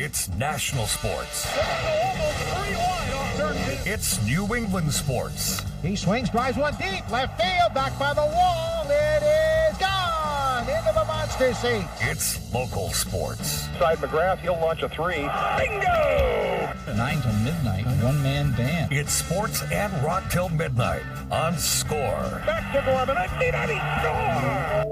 It's national sports. Almost 3 wide off turn 2. It's New England sports. He swings, drives one deep, left field, back by the wall. It is gone into the monster seat. It's local sports. Side McGrath, he'll launch a 3. Bingo! 9 to midnight, one-man band. It's sports and rock till midnight on Score. Back to Gorman, 1990, score!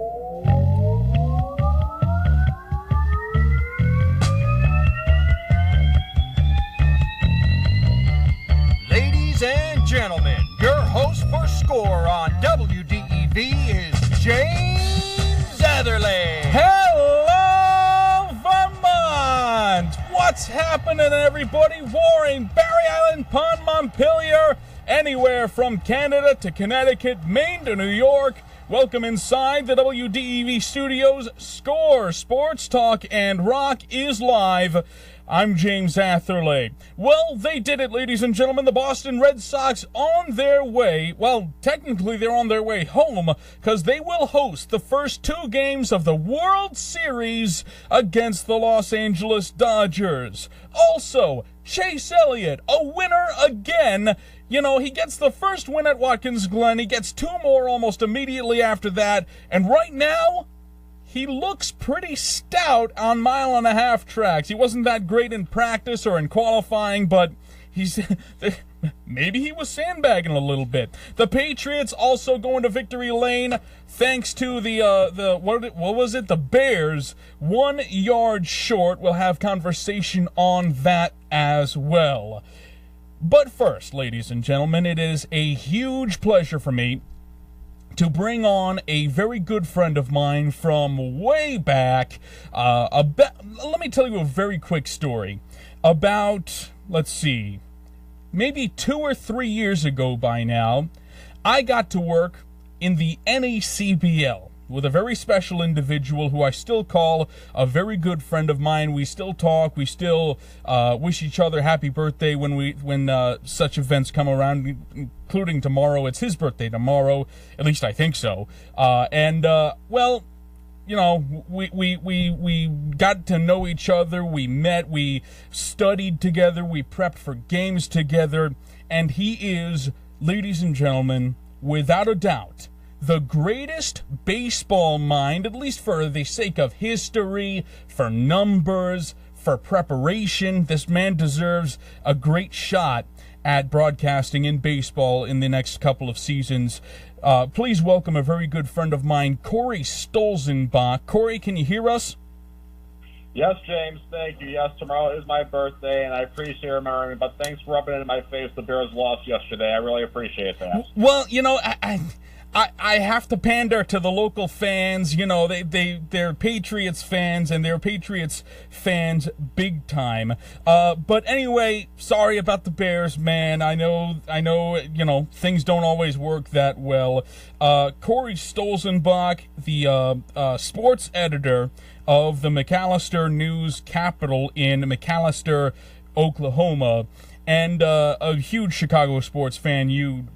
Ladies and gentlemen, your host for Score on WDEV is James Atherley. Hello, Vermont! What's happening, everybody? Warren, Barry Island, Pond, Montpelier, anywhere from Canada to Connecticut, Maine to New York. Welcome inside the WDEV studios. Score, Sports Talk, and Rock is live. I'm James Atherley. Well, they did it, ladies and gentlemen. The Boston Red Sox on their way, well, technically they're on their way home, because they will host the first 2 games of the World Series against the Los Angeles Dodgers. Also, Chase Elliott, a winner again. You know, he gets the first win at Watkins Glen. He gets 2 more almost immediately after that. And right now, he looks pretty stout on 1.5-mile tracks. He wasn't that great in practice or in qualifying, but he's maybe he was sandbagging a little bit. The Patriots also going to victory lane thanks to the what was it? The Bears 1 yard short. We'll have conversation on that as well. But first, ladies and gentlemen, it is a huge pleasure for me to bring on a very good friend of mine from way back. Let me tell you a very quick story. About, let's see, maybe 2 or 3 years ago by now, I got to work in the NACBL with a very special individual who I still call a very good friend of mine. We still talk. We still wish each other happy birthday when such events come around, including tomorrow. It's his birthday tomorrow. At least I think so. Well, you know, we got to know each other. We met. We studied together. We prepped for games together. And he is, ladies and gentlemen, without a doubt, the greatest baseball mind, at least for the sake of history, for numbers, for preparation. This man deserves a great shot at broadcasting in baseball in the next couple of seasons. Please welcome a very good friend of mine, Corey Stolzenbach. Corey, can you hear us? Yes, James, thank you. Yes, tomorrow is my birthday, and I appreciate you remembering me, but thanks for rubbing it in my face. The Bears lost yesterday. I really appreciate that. Well, you know, I have to pander to the local fans. You know, they're Patriots fans, and they're Patriots fans big time. But anyway, sorry about the Bears, man. I know, you know, things don't always work that well. Corey Stolzenbach, the sports editor of the McAlester News Capital in McAlester, Oklahoma, and a huge Chicago sports fan. You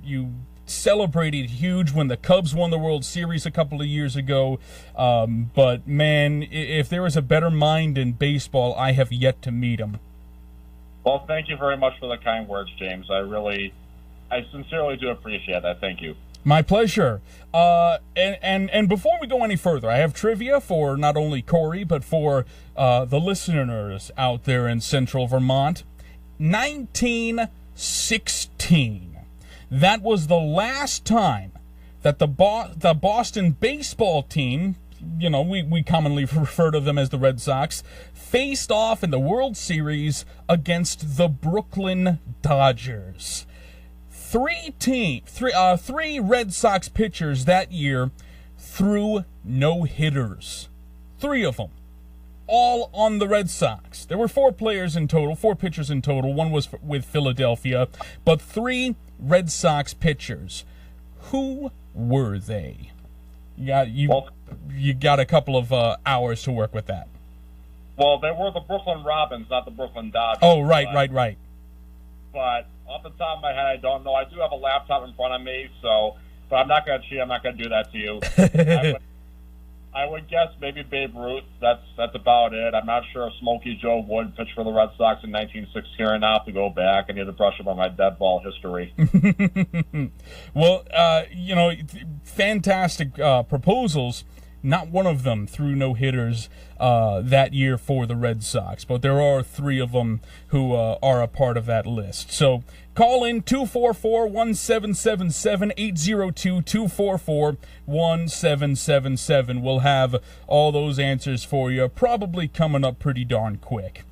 celebrated huge when the Cubs won the World Series a couple of years ago. But man, if there is a better mind in baseball, I have yet to meet him. Well, thank you very much for the kind words, James. I sincerely do appreciate that. Thank you. My pleasure. And before we go any further, I have trivia for not only Corey, but for the listeners out there in central Vermont. 1916. That was the last time that the Boston baseball team, you know, we commonly refer to them as the Red Sox, faced off in the World Series against the Brooklyn Dodgers. Three Red Sox pitchers that year threw no-hitters. 3 of them. All on the Red Sox. There were 4 players in total, 4 pitchers in total. One was with Philadelphia, but 3 Red Sox pitchers. Who were they? You got a couple of hours to work with that. Well, they were the Brooklyn Robins, not the Brooklyn Dodgers. Oh, right. But off the top of my head, I don't know. I do have a laptop in front of me, but I'm not going to cheat. I'm not going to do that to you. I would guess maybe Babe Ruth. That's about it. I'm not sure if Smokey Joe Wood pitched for the Red Sox in 1960 or not. To go back, I need to brush up on my dead ball history. Well, fantastic proposals. Not one of them threw no-hitters that year for the Red Sox, but there are 3 of them who are a part of that list. So call in 244-1777, 802-244-1777. We'll have all those answers for you, probably coming up pretty darn quick.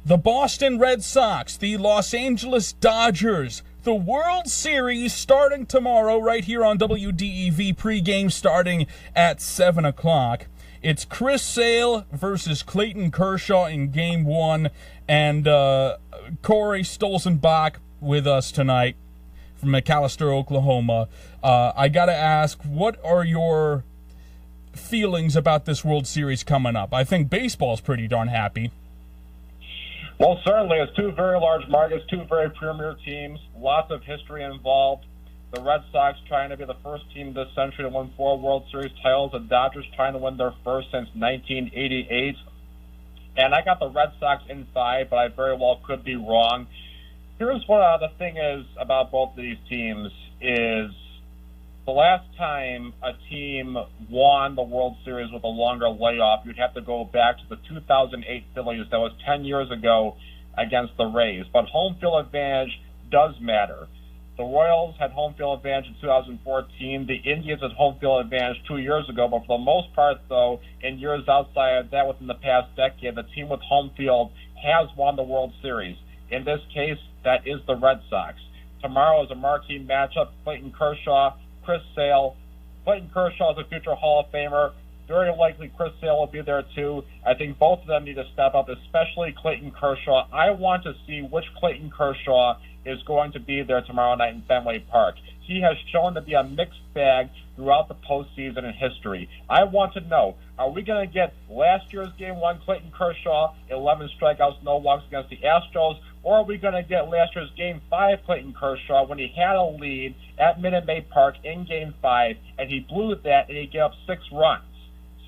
The Boston Red Sox, the Los Angeles Dodgers, the World Series starting tomorrow right here on WDEV, pregame starting at 7 o'clock. It's Chris Sale versus Clayton Kershaw in Game 1, and Corey Stolzenbach with us tonight from McAlester, Oklahoma. I got to ask, what are your feelings about this World Series coming up? I think baseball's pretty darn happy. Well, certainly, it's 2 very large markets, 2 very premier teams, lots of history involved. The Red Sox trying to be the first team this century to win 4 World Series titles. The Dodgers trying to win their first since 1988. And I got the Red Sox in 5, but I very well could be wrong. Here's what the thing is about both of these teams is the last time a team won the World Series with a longer layoff, you'd have to go back to the 2008 Phillies. That was 10 years ago against the Rays. But home field advantage does matter. The Royals had home field advantage in 2014. The Indians had home field advantage 2 years ago. But for the most part, though, in years outside of that within the past decade, the team with home field has won the World Series. In this case, that is the Red Sox. Tomorrow is a marquee matchup. Clayton Kershaw, Chris Sale. Clayton Kershaw is a future Hall of Famer. Very likely Chris Sale will be there too. I think both of them need to step up, especially Clayton Kershaw. I want to see which Clayton Kershaw is going to be there tomorrow night in Fenway Park. He has shown to be a mixed bag throughout the postseason in history. I want to know, are we going to get last year's Game 1 Clayton Kershaw, 11 strikeouts, no walks against the Astros, or are we going to get last year's Game 5 Clayton Kershaw when he had a lead at Minute Maid Park in Game 5, and he blew that and he gave up 6 runs?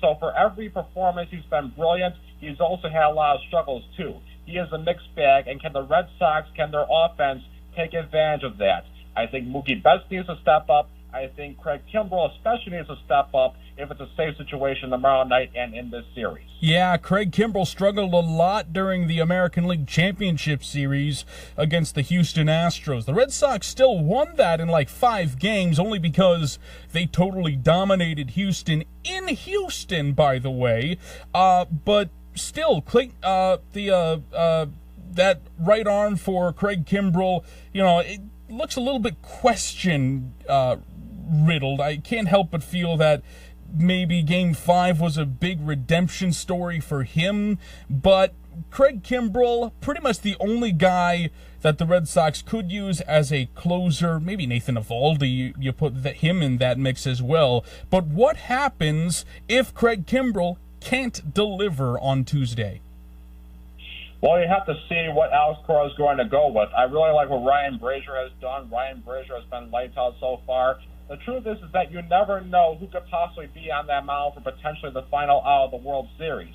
So for every performance, he's been brilliant. He's also had a lot of struggles, too. He is a mixed bag, and can the Red Sox, can their offense take advantage of that? I think Mookie Betts needs to step up. I think Craig Kimbrell especially needs to step up if it's a safe situation tomorrow night and in this series. Yeah, Craig Kimbrell struggled a lot during the American League Championship Series against the Houston Astros. The Red Sox still won that in like 5 games, only because they totally dominated Houston in Houston, by the way. But still, that right arm for Craig Kimbrell, it looks a little bit riddled. I can't help but feel that maybe Game 5 was a big redemption story for him, but Craig Kimbrell, pretty much the only guy that the Red Sox could use as a closer. Maybe Nathan Eovaldi, you put him in that mix as well. But what happens if Craig Kimbrell can't deliver on Tuesday? Well, you have to see what Alex Cora is going to go with. I really like what Ryan Brazier has done. Ryan Brazier has been lights out so far. The truth is that you never know who could possibly be on that mound for potentially the final out of the World Series.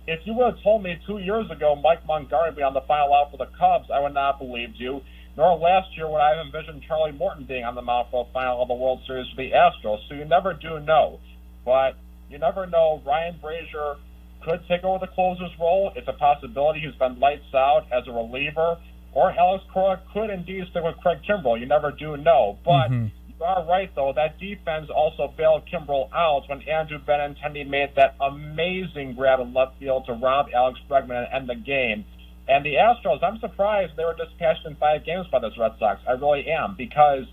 If you would have told me 2 years ago Mike Montgomery would be on the final out for the Cubs, I would not have believed you. Nor last year would I have envisioned Charlie Morton being on the mound for the final of the World Series for the Astros. So you never do know. But you never know. Ryan Brazier could take over the closer's role. It's a possibility. He's been lights out as a reliever. Or Alex Cora could indeed stick with Craig Kimbrell. You never do know. But you are right, though. That defense also bailed Kimbrell out when Andrew Benintendi made that amazing grab in left field to rob Alex Bregman and end the game. And the Astros, I'm surprised they were dispatched in 5 games by this Red Sox. I really am, because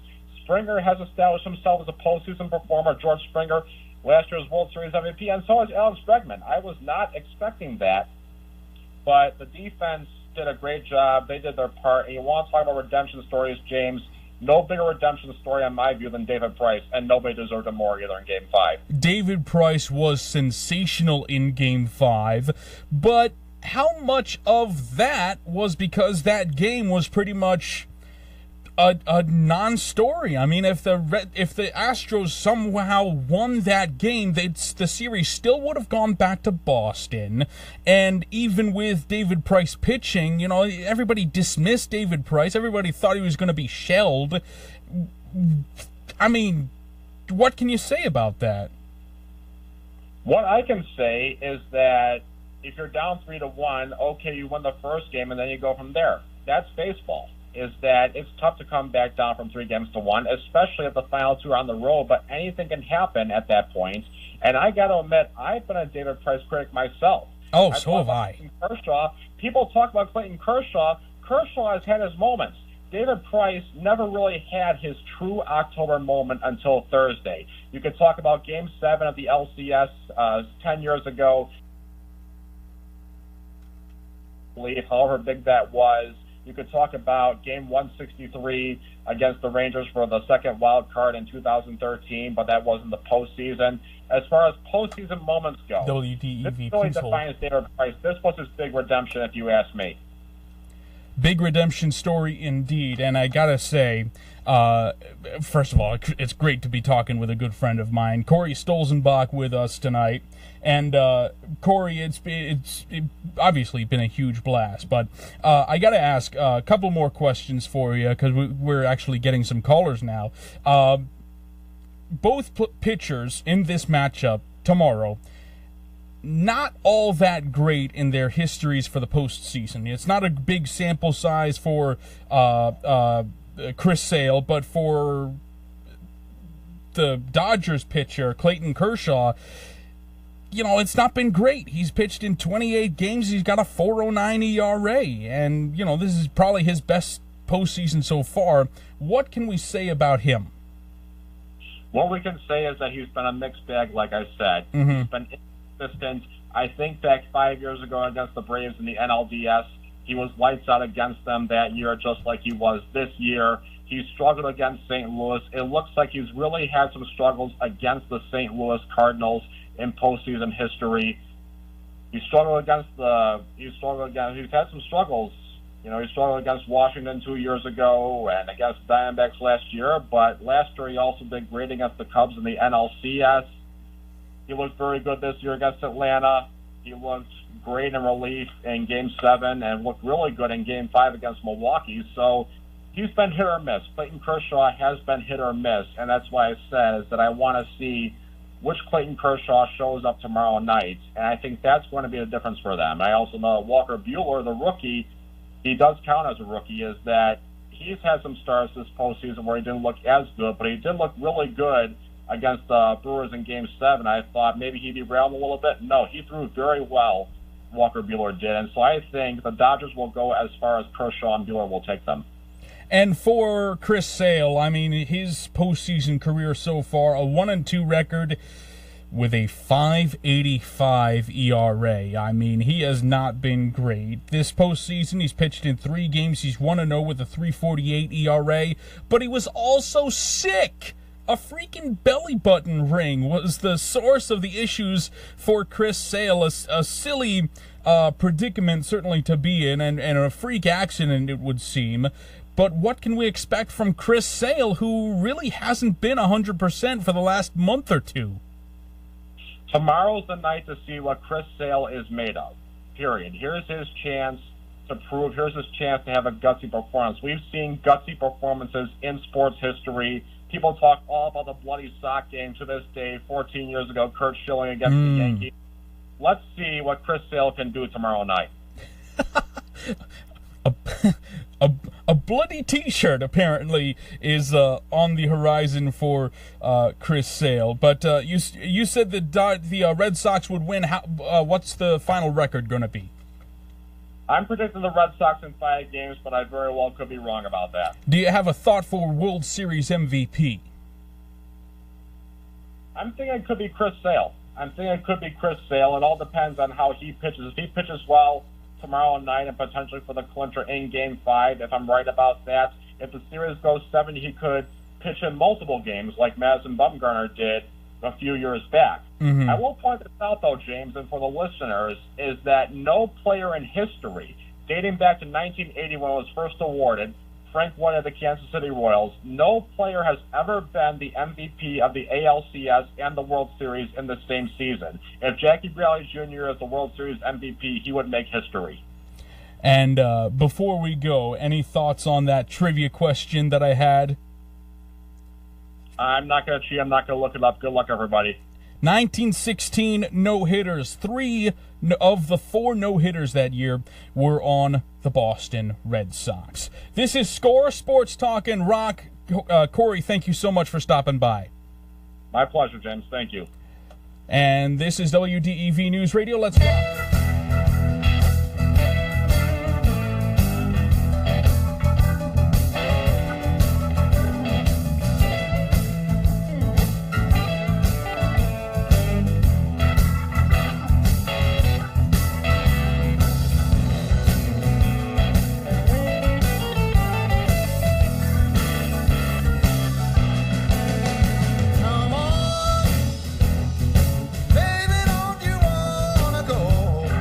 Springer has established himself as a postseason performer. George Springer, last year's World Series MVP, and so is Alex Bregman. I was not expecting that, but the defense did a great job. They did their part. And you want to talk about redemption stories, James? No bigger redemption story, in my view, than David Price, and nobody deserved it more either in Game 5. David Price was sensational in Game 5, but how much of that was because that game was pretty much a non-story. I mean, if the Astros somehow won that game, the series still would have gone back to Boston. And even with David Price pitching, you know, everybody dismissed David Price. Everybody thought he was going to be shelled. I mean, what can you say about that? What I can say is that if you're down 3-1, okay, you win the first game and then you go from there. That's baseball. Is that it's tough to come back down from 3-1, especially if the final two are on the road, but anything can happen at that point. And I got to admit, I've been a David Price critic myself. Oh, so have I. Kershaw. People talk about Clayton Kershaw. Kershaw has had his moments. David Price never really had his true October moment until Thursday. You could talk about Game 7 of the LCS 10 years ago, however big that was. You could talk about Game 163 against the Rangers for the second wild card in 2013, but that wasn't the postseason. As far as postseason moments go, WDEV, this really defines David Price. This was his big redemption, if you ask me. Big redemption story indeed, and I gotta say, first of all, it's great to be talking with a good friend of mine, Corey Stolzenbach, with us tonight. And Corey, it's obviously been a huge blast, but I got to ask a couple more questions for you because we're actually getting some callers now. Both pitchers in this matchup tomorrow, not all that great in their histories for the postseason. It's not a big sample size for Chris Sale, but for the Dodgers pitcher, Clayton Kershaw, you know, it's not been great. He's pitched in 28 games. He's got a 4.09 ERA. And, you know, this is probably his best postseason so far. What can we say about him? What we can say is that he's been a mixed bag, like I said. Mm-hmm. He's been inconsistent. I think back 5 years ago against the Braves in the NLDS, he was lights out against them that year, just like he was this year. He struggled against St. Louis. It looks like he's really had some struggles against the St. Louis Cardinals in postseason history. He's had some struggles. You know, he struggled against Washington 2 years ago and against Diamondbacks last year, but last year he also did great against the Cubs in the NLCS. He looked very good this year against Atlanta. He looked great in relief in Game 7 and looked really good in Game 5 against Milwaukee. So he's been hit or miss. Clayton Kershaw has been hit or miss, and that's why I said is that I want to see which Clayton Kershaw shows up tomorrow night, and I think that's going to be the difference for them. I also know Walker Buehler, the rookie, he does count as a rookie, is that he's had some starts this postseason where he didn't look as good, but he did look really good against the Brewers in Game 7. I thought maybe he'd derail him a little bit. No, he threw very well, Walker Buehler did, and so I think the Dodgers will go as far as Kershaw and Buehler will take them. And for Chris Sale, I mean, his postseason career so far, a 1-2 record with a 5.85 ERA. I mean, he has not been great. This postseason, he's pitched in 3 games. He's 1-0 with a 3.48 ERA, but he was also sick. A freaking belly button ring was the source of the issues for Chris Sale. A silly predicament, certainly, to be in, and a freak accident, it would seem. But what can we expect from Chris Sale, who really hasn't been 100% for the last month or two? Tomorrow's the night to see what Chris Sale is made of, period. Here's his chance to prove, here's his chance to have a gutsy performance. We've seen gutsy performances in sports history. People talk all about the bloody sock game to this day, 14 years ago, Curt Schilling against the Yankees. Let's see what Chris Sale can do tomorrow night. A bloody T-shirt apparently is on the horizon for Chris Sale. But you said the Red Sox would win. What's the final record going to be? I'm predicting the Red Sox in 5 games, but I very well could be wrong about that. Do you have a thought for World Series MVP? I'm thinking it could be Chris Sale. It all depends on how he pitches. If he pitches well tomorrow night and potentially for the clincher in Game 5, if I'm right about that. If the series goes 7, he could pitch in multiple games like Madison Bumgarner did a few years back. Mm-hmm. I will point this out, though, James, and for the listeners, is that no player in history, dating back to 1980 when it was first awarded, Frank White of the Kansas City Royals. No player has ever been the MVP of the ALCS and the World Series in the same season. If Jackie Bradley Jr. is the World Series MVP, he would make history. And before we go, any thoughts on that trivia question that I had? I'm not going to cheat. I'm not going to look it up. Good luck, everybody. 1916 no-hitters. 3 of the 4 no-hitters that year were on the Boston Red Sox. This is Score Sports Talk and Rock. Corey, thank you so much for stopping by. My pleasure, James. Thank you. And this is WDEV News Radio. Let's rock. Come on, baby, don't you wanna go?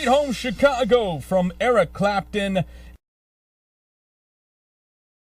Sweet Home Chicago from Eric Clapton.